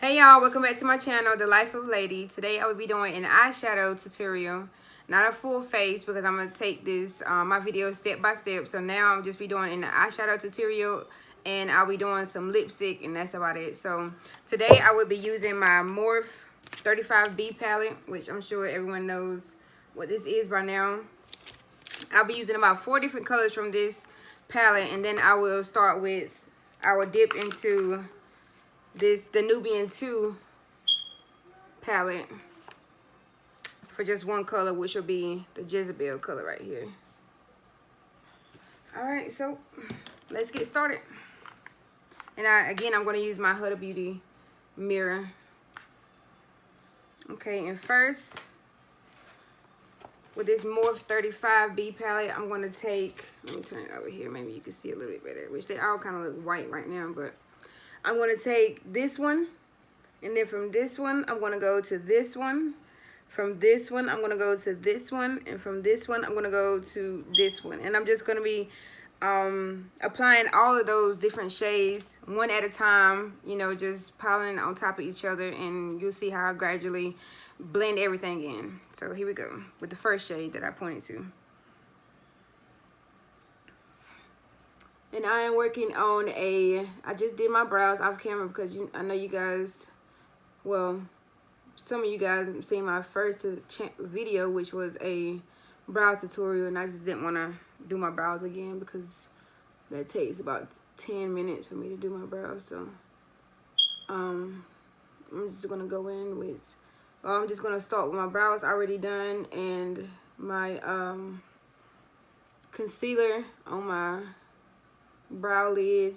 Hey y'all, welcome back to my channel, The Life of Lady. Today I will be doing an eyeshadow tutorial, not a full face because I'm going to take this, my video step by step. So now I'm just be doing an eyeshadow tutorial and I'll be doing some lipstick and that's about it. So today I will be using my MORPHE 35B palette, which I'm sure everyone knows what this is by now. I'll be using about 4 different colors from this palette, and then I will start with, I will dip into the Nubian 2 palette for just one color, which will be the Jezebel color right here. Alright, so let's get started. And again, I'm going to use my Huda Beauty mirror. Okay, and first, with this MORPHE 35B palette, I'm going to take, let me turn it over here, maybe you can see a little bit better, which they all kind of look white right now, but I'm going to take this one, and then from this one, I'm going to go to this one. From this one, I'm going to go to this one, and from this one, I'm going to go to this one. And I'm just going to be applying all of those different shades one at a time, you know, just piling on top of each other, and you'll see how I gradually blend everything in. So here we go with the first shade that I pointed to. And I am working on I just did my brows off camera because I know you guys, well, some of you guys seen my first video, which was a brow tutorial, and I just didn't want to do my brows again because that takes about 10 minutes for me to do my brows. So I'm just going to go in with, I'm just going to start with my brows already done and my concealer on my brow lid.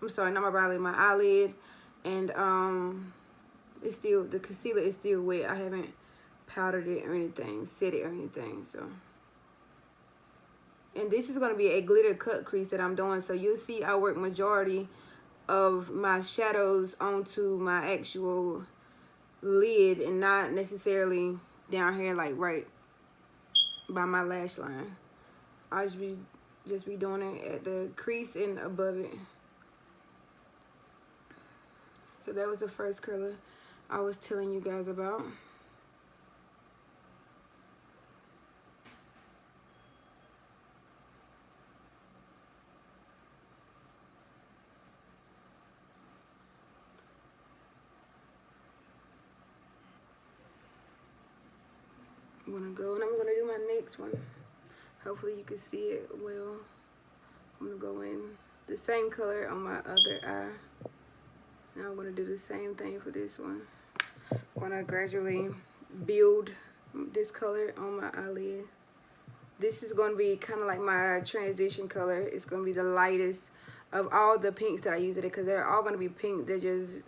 I'm sorry, not my brow lid, my eyelid. And it's still, the concealer is still wet. I haven't powdered it or anything, set it or anything. So, and this is going to be a glitter cut crease that I'm doing. So you'll see I work majority of my shadows onto my actual lid and not necessarily down here, like right by my lash line. I'll just be doing it at the crease and above it. So that was the first color I was telling you guys about. I'm gonna go and I'm gonna do my next one. Hopefully you can see it well. I'm gonna go in the same color on my other eye. Now I'm gonna do the same thing for this one. I'm gonna gradually build this color on my eyelid. This is gonna be kind of like my transition color. It's gonna be the lightest of all the pinks that I use today because they're all gonna be pink. They're just,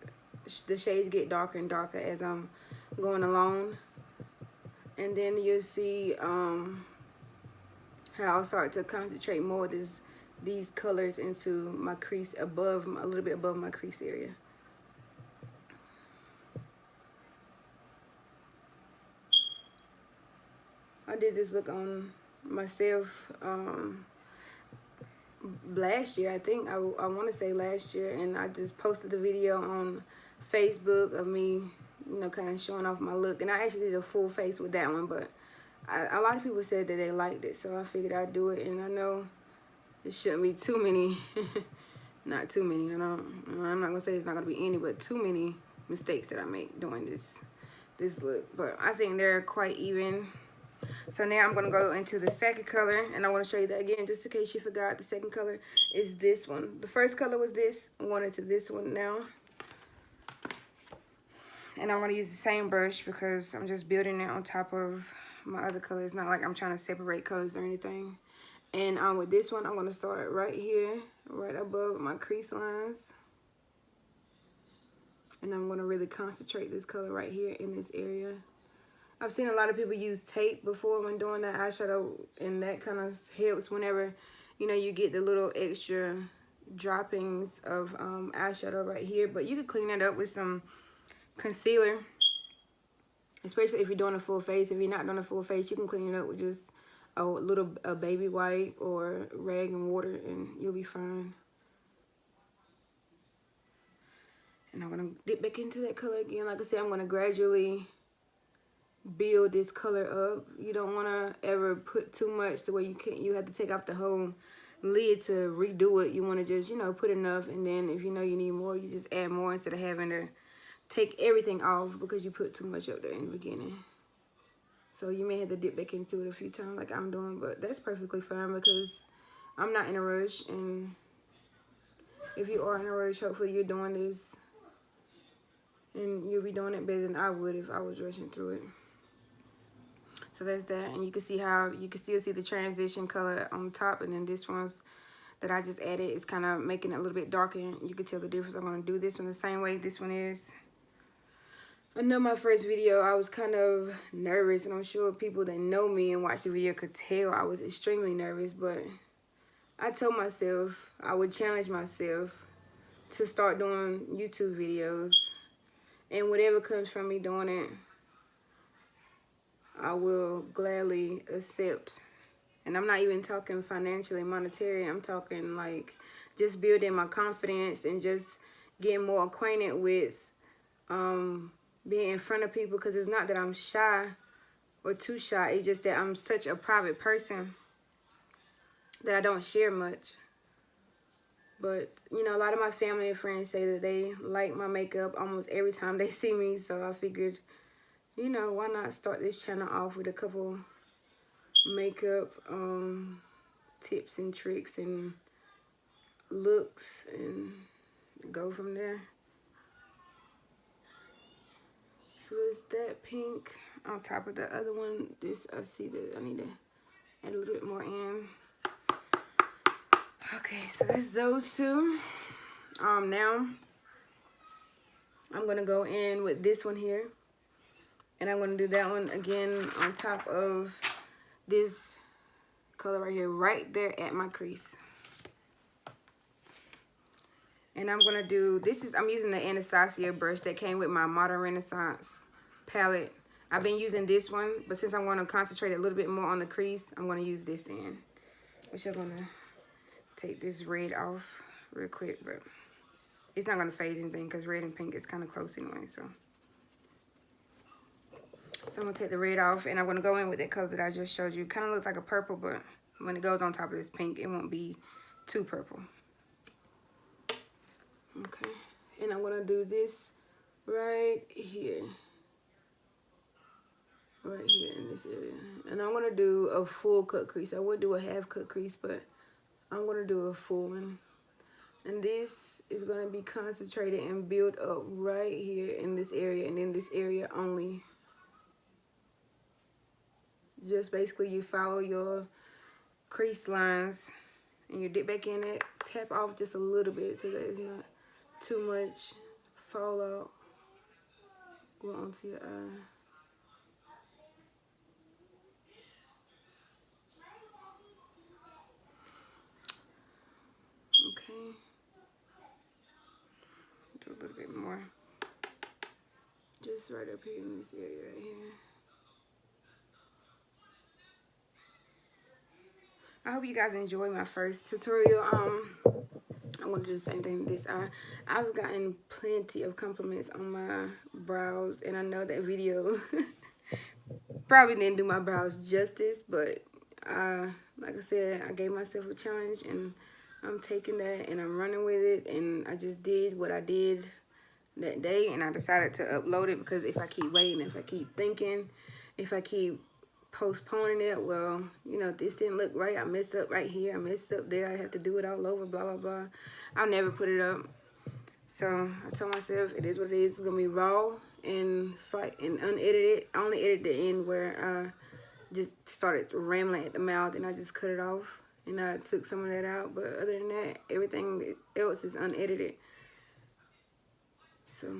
the shades get darker and darker as I'm going along. And then you'll see how I'll start to concentrate more of these colors into my crease above, a little bit above my crease area. I did this look on myself last year, I think. I want to say last year, and I just posted a video on Facebook of me, you know, kind of showing off my look. And I actually did a full face with that one, but a lot of people said that they liked it, so I figured I'd do it. And I know it shouldn't be too many, not too many. I'm not gonna say it's not gonna be any, but too many mistakes that I make doing this look. But I think they're quite even. So now I'm gonna go into the second color, and I want to show you that again, just in case you forgot. The second color is this one. The first color was this. I'm going into this one now. And I'm going to use the same brush because I'm just building it on top of my other color. It's not like I'm trying to separate colors or anything. And with this one, I'm going to start right here, right above my crease lines. And I'm going to really concentrate this color right here in this area. I've seen a lot of people use tape before when doing that eyeshadow, and that kind of helps whenever, you know, you get the little extra droppings of eyeshadow right here. But you could clean that up with some concealer, especially if you're doing a full face. If you're not doing a full face, you can clean it up with just a baby wipe or rag and water, and you'll be fine. And I'm gonna dip back into that color again. Like I said, I'm gonna gradually build this color up. You don't wanna ever put too much to where you have to take off the whole lid to redo it. You wanna just, you know, put enough, and then if you know you need more, you just add more instead of having to take everything off because you put too much up there in the beginning. So you may have to dip back into it a few times like I'm doing, but that's perfectly fine because I'm not in a rush. And if you are in a rush, hopefully you're doing this and you'll be doing it better than I would if I was rushing through it. So that's that, and you can see how you can still see the transition color on top, and then this one's that I just added is kind of making it a little bit darker. You can tell the difference. I'm going to do this one the same way this one is. I know my first video I was kind of nervous, and I'm sure people that know me and watch the video could tell I was extremely nervous, but I told myself I would challenge myself to start doing YouTube videos, and whatever comes from me doing it, I will gladly accept. And I'm not even talking financially, monetary. I'm talking like just building my confidence and just getting more acquainted with being in front of people, because it's not that I'm shy or too shy. It's just that I'm such a private person that I don't share much. But, you know, a lot of my family and friends say that they like my makeup almost every time they see me. So I figured, you know, why not start this channel off with a couple makeup tips and tricks and looks and go from there. So there's that pink on top of the other one. This, I see that I need to add a little bit more in. Okay, so that's those two. Now I'm gonna go in with this one here, and I'm gonna do that one again on top of this color right here, right there at my crease. And I'm gonna do, I'm using the Anastasia brush that came with my Modern Renaissance palette. I've been using this one, but since I'm gonna concentrate a little bit more on the crease, I'm gonna use this in. Which I'm gonna take this red off real quick, but it's not gonna phase anything because red and pink is kind of close anyway, so I'm gonna take the red off, and I'm gonna go in with that color that I just showed you. Kind of looks like a purple, but when it goes on top of this pink, it won't be too purple. Okay, and I'm gonna do this right here in this area, and I'm gonna do a full cut crease. I would do a half cut crease, but I'm gonna do a full one, and this is gonna be concentrated and build up right here in this area, and in this area only. Just basically you follow your crease lines and you dip back in it, tap off just a little bit so that it's not too much fallout go onto your eye. Okay, do a little bit more, just right up here in this area right here. I hope you guys enjoyed my first tutorial. I'm gonna do the same thing this eye. I've gotten plenty of compliments on my brows, and I know that video probably didn't do my brows justice, but like I said, I gave myself a challenge, and I'm taking that and I'm running with it, and I just did what I did that day, and I decided to upload it, because if I keep waiting, if I keep thinking, if I keep postponing it, well, you know, this didn't look right, I messed up right here, I messed up there, I have to do it all over, blah blah blah, I'll never put it up. So I told myself it is what it is. It's gonna be raw and slight and unedited. I only edited the end where I just started rambling at the mouth, and I just cut it off, and I took some of that out, but other than that, everything else is unedited. So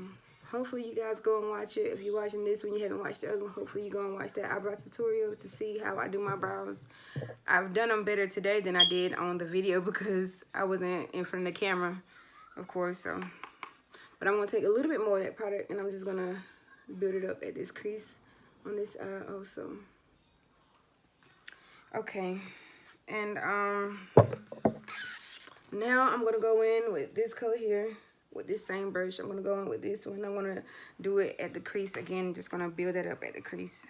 hopefully you guys go and watch it. If you're watching this when you haven't watched the other one, hopefully you go and watch that eyebrow tutorial to see how I do my brows. I've done them better today than I did on the video because I wasn't in front of the camera, of course. So, but I'm gonna take a little bit more of that product, and I'm just gonna build it up at this crease on this eye also. Okay, and now I'm gonna go in with this color here. with this same brush. I'm going to go in with this one. I'm going to do it at the crease again. Just going to build it up at the crease.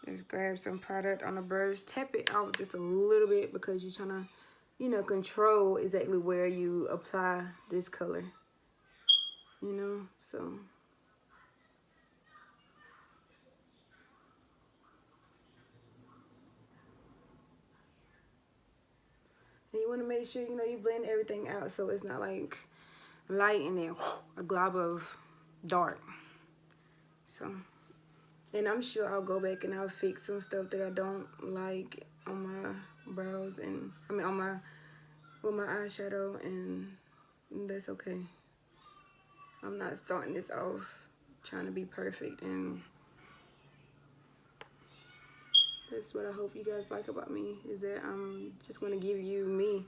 Just grab some product on the brush. Tap it off just a little bit because you're trying to, you know, control exactly where you apply this color. You know, so. And you want to make sure, you know, you blend everything out so it's not like light and then a glob of dark. So, and I'm sure I'll go back and I'll fix some stuff that I don't like on my brows and, I mean, on my, with my eyeshadow, and that's okay. I'm not starting this off trying to be perfect, and that's what I hope you guys like about me, is that I'm just going to give you me,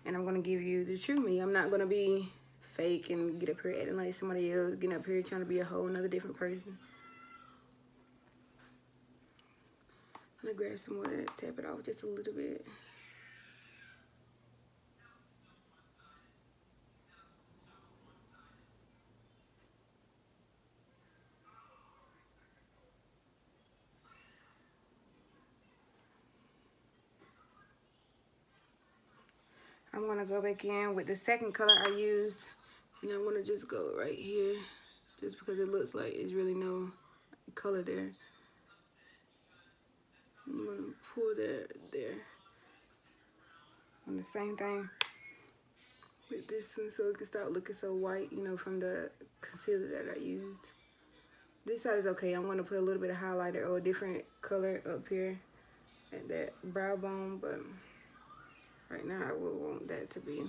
and I'm going to give you the true me. I'm not going to be fake and get up here acting like somebody else, getting up here trying to be a whole another different person. I'm going to grab some more of that, tap it off just a little bit. I'm going to go back in with the second color I used, and I'm going to just go right here, just because it looks like it's really no color there. I'm going to pull that there. And the same thing with this one, so it can start looking so white, you know, from the concealer that I used. This side is okay. I'm going to put a little bit of highlighter or a different color up here at that brow bone, but right now I will want that to be.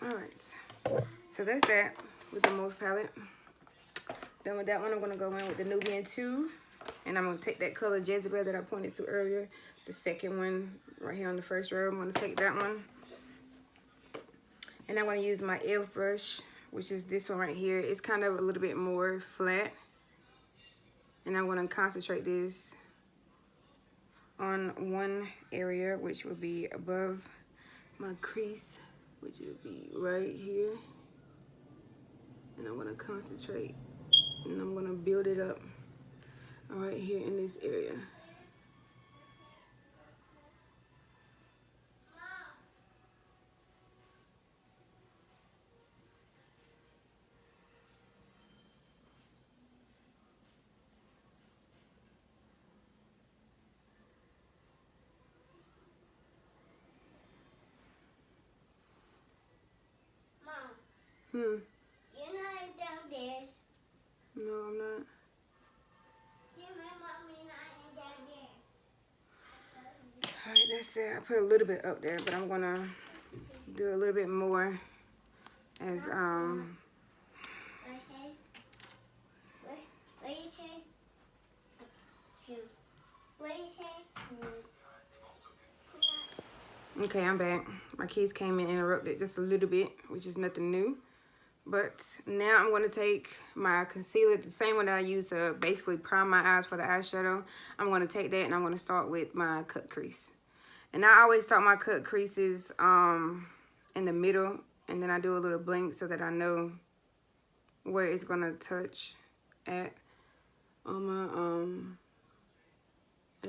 Alright, so that's that with the MORPHE palette. Done with that one, I'm going to go in with the Nubian 2. And I'm going to take that color Jezebel that I pointed to earlier. The second one right here on the first row. I'm going to take that one. And I'm going to use my e.l.f. brush, which is this one right here. It's kind of a little bit more flat. And I'm going to concentrate this on one area, which will be above my crease, which will be right here. And I'm going to concentrate, and I'm going to build it up right here in this area. Mom. You're not downstairs. No, I'm not. Alright, that's it. I put a little bit up there, but I'm gonna do a little bit more as What do you say? What do you say? Okay, I'm back. My kids came in and interrupted just a little bit, which is nothing new. But now I'm going to take my concealer, the same one that I used to basically prime my eyes for the eyeshadow. I'm going to take that and I'm going to start with my cut crease. And I always start my cut creases in the middle, and then I do a little blink so that I know where it's going to touch at on my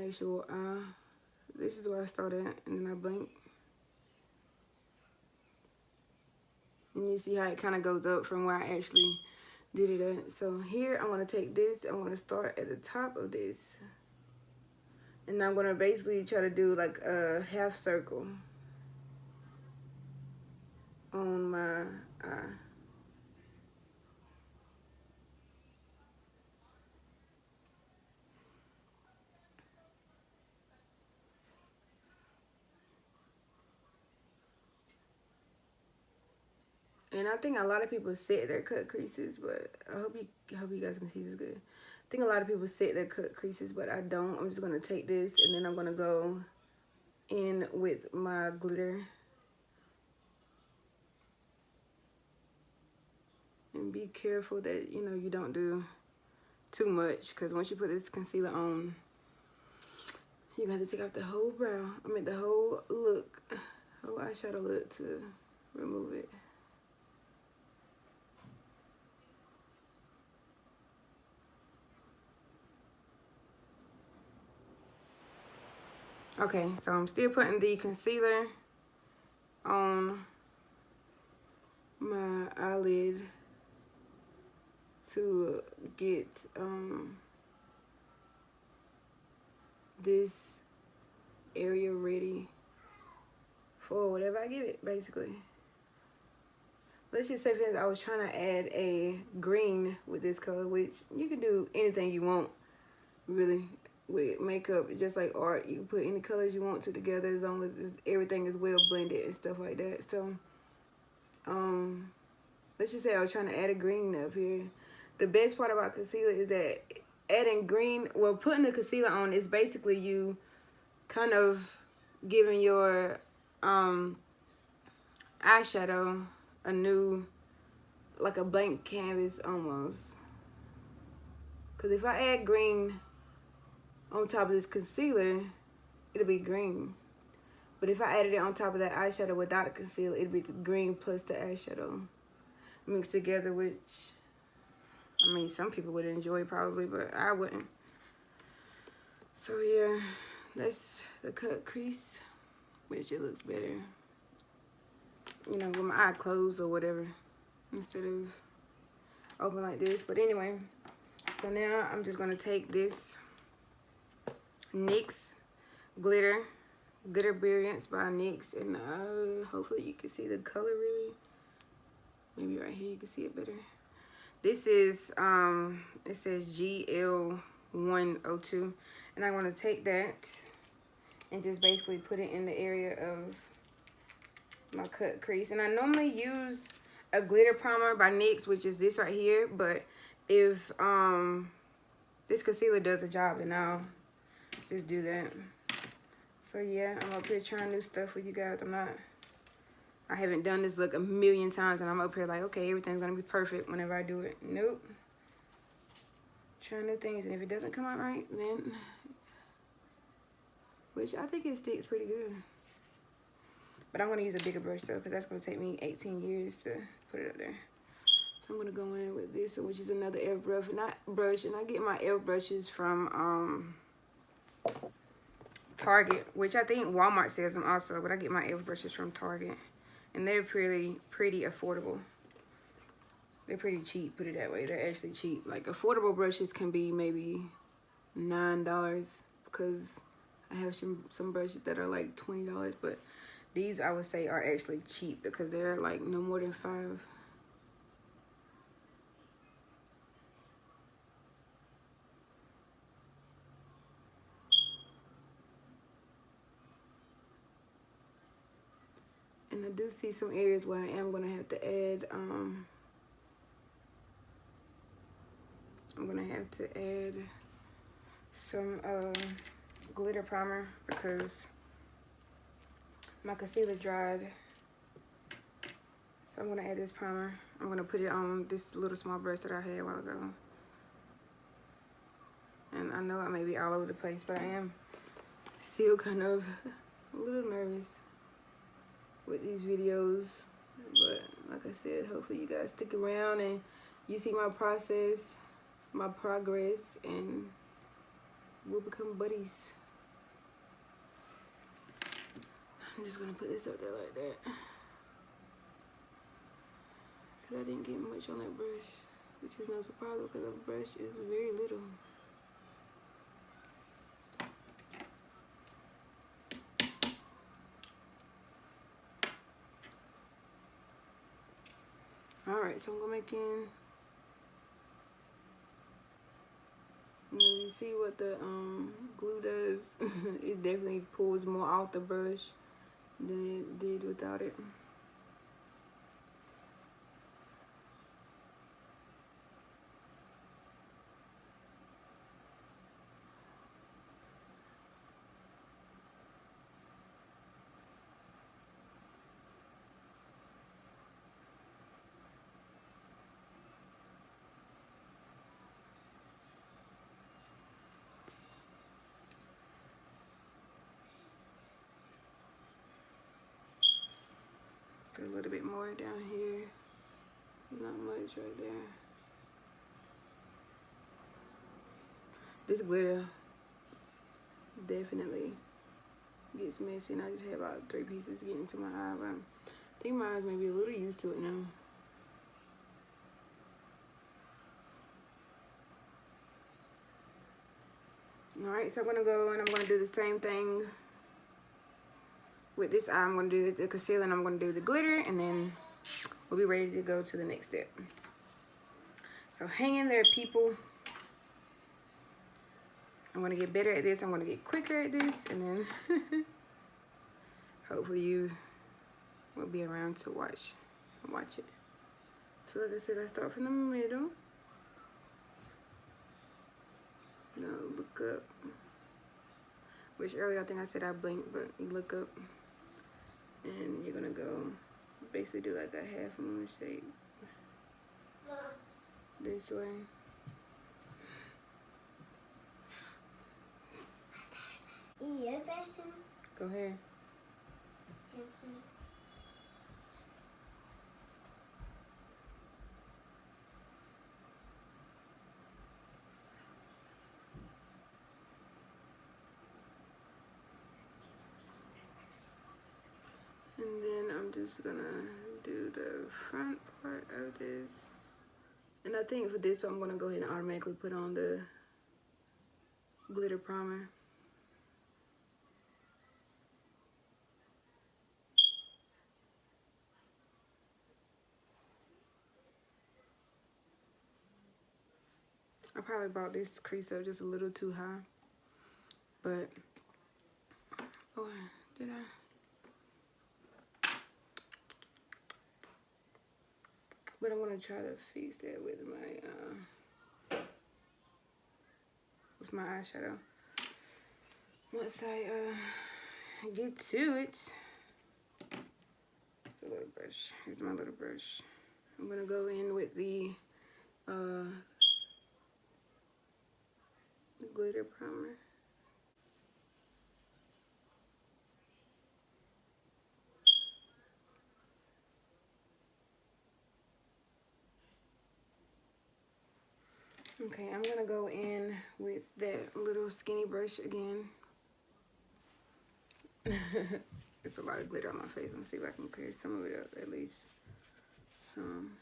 actual eye. This is where I start at, and then I blink. And you see how it kind of goes up from where I actually did it at. So here I'm going to take this. I'm going to start at the top of this. And I'm going to basically try to do like a half circle on my eye. And I think a lot of people set their cut creases, but I hope you guys can see this good. I think a lot of people set their cut creases, but I don't. I'm just gonna take this and then I'm gonna go in with my glitter. And be careful that, you know, you don't do too much, because once you put this concealer on, you got to take off the whole brow. I mean the whole look, whole eyeshadow look to remove it. Okay, so I'm still putting the concealer on my eyelid to get this area ready for whatever I give it, basically. Let's just say, for instance, I was trying to add a green with this color, which you can do anything you want, really, with makeup. Just like art, you can put any colors you want to together as long as everything is well blended and stuff like that. So, let's just say I was trying to add a green up here. The best part about concealer is that adding green, well, putting the concealer on is basically you kind of giving your eyeshadow a new, like a blank canvas almost. Because if I add green on top of this concealer, it'll be green. But if I added it on top of that eyeshadow without a concealer, it'd be the green plus the eyeshadow mixed together, which, I mean, some people would enjoy probably, but I wouldn't. So yeah, that's the cut crease, which it looks better, you know, with my eye closed or whatever, instead of open like this. But anyway, so now I'm just gonna take this NYX glitter brilliance by NYX, and hopefully you can see the color really. Maybe right here you can see it better. This is it says GL102, and I want to take that and just basically put it in the area of my cut crease. And I normally use a glitter primer by NYX, which is this right here, but if this concealer does the job, then I'll just do that. So yeah, I'm up here trying new stuff with you guys. I haven't done this look a million times, and I'm up here like, okay, everything's gonna be perfect whenever I do it. Nope. Trying new things, and if it doesn't come out right, then, which I think it sticks pretty good. But I'm gonna use a bigger brush though, because that's gonna take me 18 years to put it up there. So I'm gonna go in with this, which is another e.l.f. brush, and I get my e.l.f. brushes from Target, which I think Walmart sells them also, but I get my e.l.f. brushes from Target, and they're pretty affordable. They're pretty cheap, put it that way. They're actually cheap. Like, affordable brushes can be maybe $9, because I have some brushes that are like $20, but these I would say are actually cheap because they're like no more than $5. And I do see some areas where I am gonna have to add I'm gonna have to add some glitter primer because my concealer dried. So I'm gonna add this primer. I'm gonna put it on this little small brush that I had a while ago. And I know I may be all over the place, but I am still kind of a little nervous with these videos. But like I said, hopefully you guys stick around and you see my process, my progress, and we'll become buddies. I'm just gonna put this up there like that, because I didn't get much on that brush, which is no surprise because the brush is very little. Alright, so I'm gonna make in, you see what the glue does. It definitely pulls more off the brush than it did without it. Put a little bit more down here. Not much right there. This glitter definitely gets messy, and I just had about 3 pieces to get into my eye, but I think my eyes may be a little used to it now. Alright, so I'm gonna go and I'm gonna do the same thing with this eye. I'm gonna do the concealer and I'm gonna do the glitter, and then we'll be ready to go to the next step. So hang in there, people. I'm gonna get better at this. I'm gonna get quicker at this, and then hopefully you will be around to watch it. So like I said, I start from the middle. Now look up. Which earlier I think I said I blinked, but you look up and you're gonna go basically do like a half moon shape this way. Your fashion. Go ahead. And then I'm just gonna do the front part of this. And I think for this, so I'm gonna go ahead and automatically put on the glitter primer. I probably brought this crease up just a little too high, but, oh, did I? But I'm gonna try to fix that with my eyeshadow. Once I get to it, it's a little brush. Here's my little brush. I'm gonna go in with the glitter primer. Okay, I'm gonna go in with that little skinny brush again. It's a lot of glitter on my face. Let me see if I can clear some of it up at least. Some.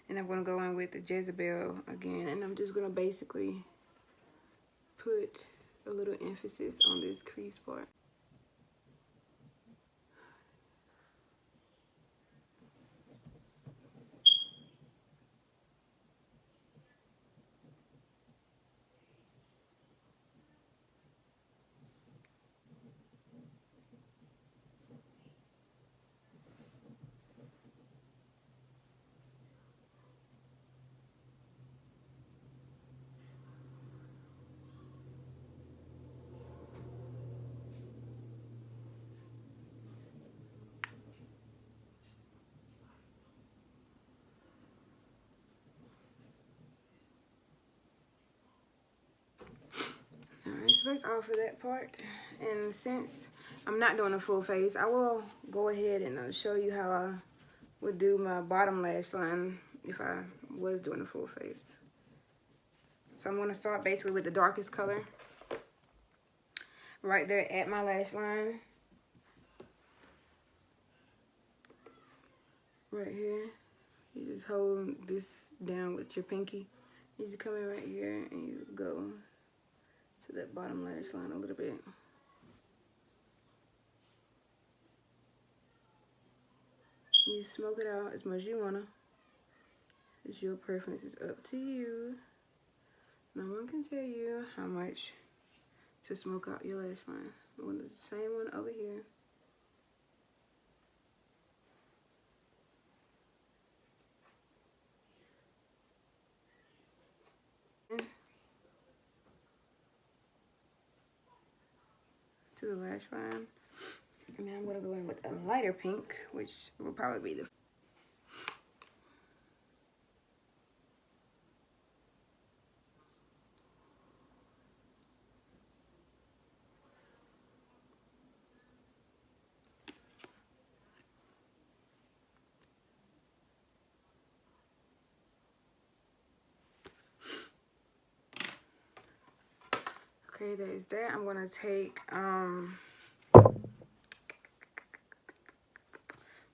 And I'm gonna go in with the Jezebel again, and I'm just gonna basically put a little emphasis on this crease part. Alright, so that's all for that part. And since I'm not doing a full face, I will go ahead and show you how I would do my bottom lash line if I was doing a full face. So I'm going to start basically with the darkest color right there at my lash line. Right here. You just hold this down with your pinky. You just come in right here and you go to that bottom lash line a little bit. You smoke it out as much as you wanna. It's your preference, it's up to you. No one can tell you how much to smoke out your lash line. I'm gonna do the same one over here. To the lash line. And now I'm gonna go in with a lighter pink, which will probably be the Okay, that is that. I'm gonna take my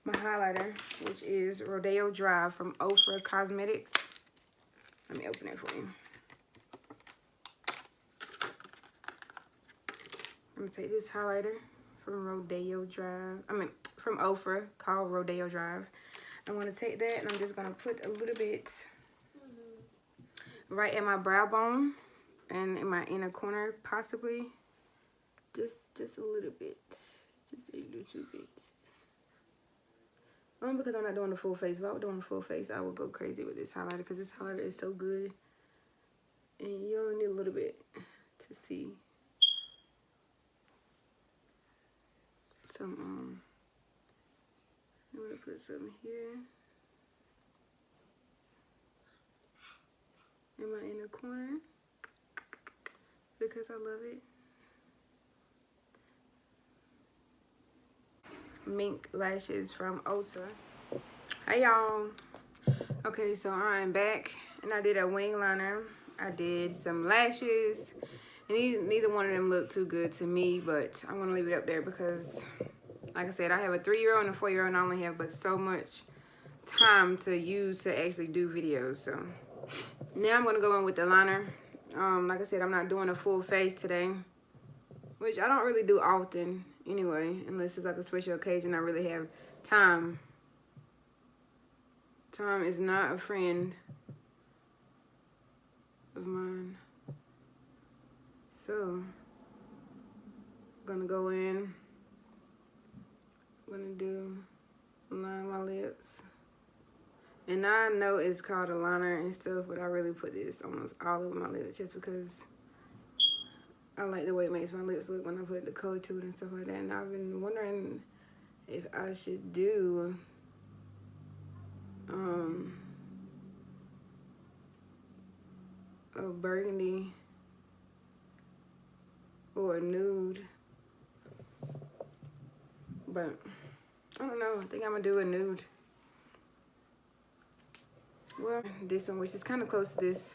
highlighter, which is Rodeo Drive from Ofra Cosmetics. Let me open it for you. I'm gonna take this highlighter from Rodeo Drive. From Ofra, called Rodeo Drive. I'm gonna take that and I'm just gonna put a little bit right at my brow bone and in my inner corner, possibly. Just a little bit. Just a little bit. Only because I'm not doing the full face. If I were doing the full face, I would go crazy with this highlighter because this highlighter is so good. And you only need a little bit to see some, I'm gonna put some here in my inner corner because I love it. Mink lashes from Ulta. Hey y'all. Okay, so I'm back and I did a wing liner. I did some lashes. And neither one of them look too good to me, but I'm gonna leave it up there because, like I said, I have a 3-year-old and a 4-year-old, and I only have but so much time to use to actually do videos. So now I'm gonna go in with the liner. Like I said, I'm not doing a full face today, which I don't really do often anyway, unless it's like a special occasion. I really have time. Time is not a friend of mine. So I'm gonna go in. I'm gonna line my lips. And I know it's called a liner and stuff, but I really put this almost all over my lips just because I like the way it makes my lips look when I put the color to it and stuff like that. And I've been wondering if I should do a burgundy or a nude. But I don't know. I think I'm gonna do a nude. Well, this one, which is kind of close to this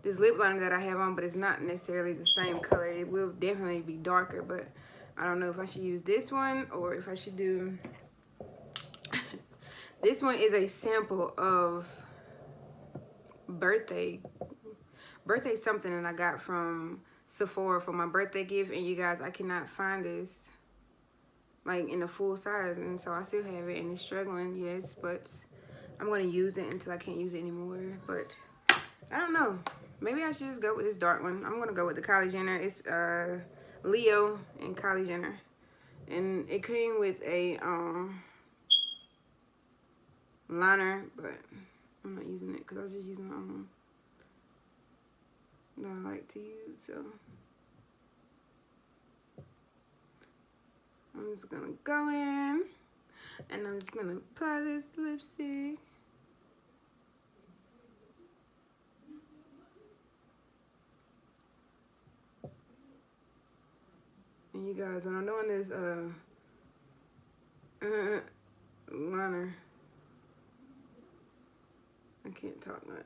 this lip liner that I have on, but it's not necessarily the same color. It will definitely be darker, but I don't know if I should use this one or if I should do this one is a sample of birthday something that I got from Sephora for my birthday gift, and you guys, I cannot find this like in the full size, and so I still have it and it's struggling, yes, but I'm gonna use it until I can't use it anymore. But I don't know, maybe I should just go with this dark one. I'm gonna go with the Kylie Jenner. It's Leo and Kylie Jenner, and it came with a liner, but I'm not using it because I was just using my own that I like to use. So I'm just gonna go in and I'm just gonna apply this lipstick. And you guys, when I'm doing this liner, I can't talk much.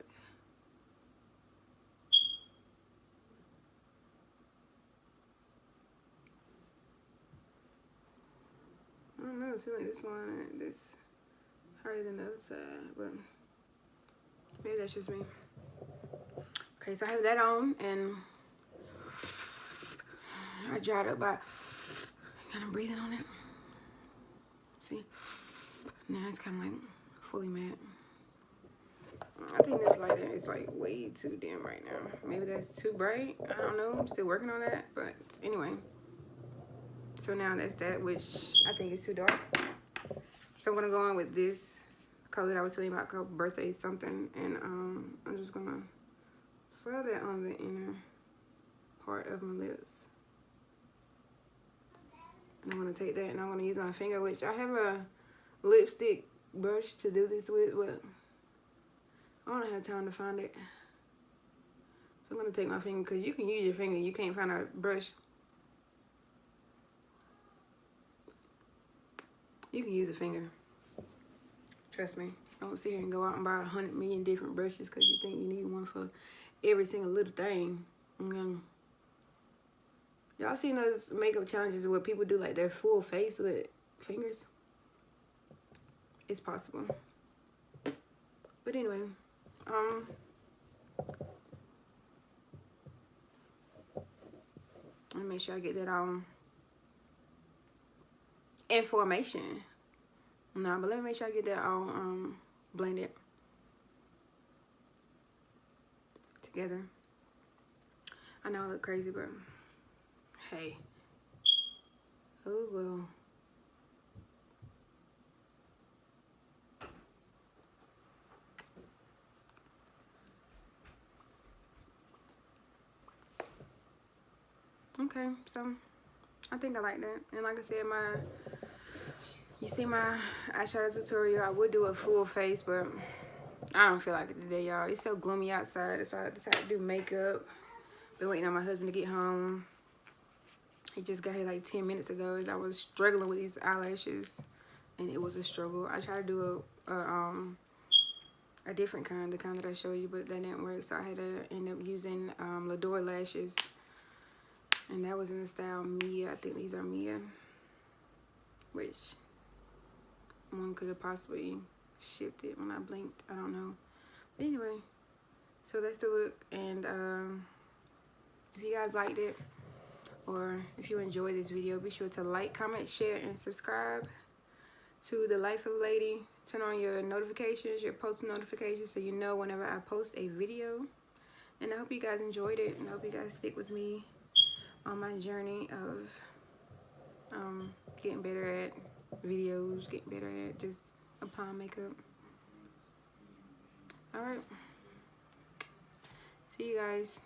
I don't know, it seems like this liner, this higher than the other side, but maybe that's just me. Okay, so I have that on, and I dried up by kind of breathing on it. See? Now it's kind of like fully matte. I think this lighter is like way too dim right now. Maybe that's too bright. I don't know. I'm still working on that. But anyway. So now that's that, which I think is too dark. So I'm going to go in with this color that I was telling you about called Birthday Something. And I'm just going to slide that on the inner part of my lips. And I'm going to take that and I'm going to use my finger, which I have a lipstick brush to do this with, but I don't have time to find it. So I'm going to take my finger, because you can use your finger. You can't find a brush. You can use a finger. Trust me. Don't sit here and go out and buy 100 million different brushes because you think you need one for every single little thing. Y'all seen those makeup challenges where people do like their full face with fingers? It's possible. But anyway, let me make sure I get that in formation. No, but let me make sure I get that all blended together. I know I look crazy, but hey. Oh well. Okay, so I think I like that. And like I said, you see my eyeshadow tutorial. I would do a full face, but I don't feel like it today, y'all. It's so gloomy outside, so I decided to do makeup. Been waiting on my husband to get home. He just got here like 10 minutes ago as I was struggling with these eyelashes, and it was a struggle. I tried to do a different kind, the kind that I showed you, but that didn't work, so I had to end up using Yalorde lashes, and that was in the style Mia. I think these are Mia, which one could have possibly shifted when I blinked. I don't know. But anyway, so that's the look, and if you guys liked it, or if you enjoyed this video, be sure to like, comment, share, and subscribe to The Life of a Lady. Turn on your notifications, your post notifications, so you know whenever I post a video. And I hope you guys enjoyed it, and I hope you guys stick with me on my journey of getting better at videos, getting better at just applying makeup. All right, see you guys.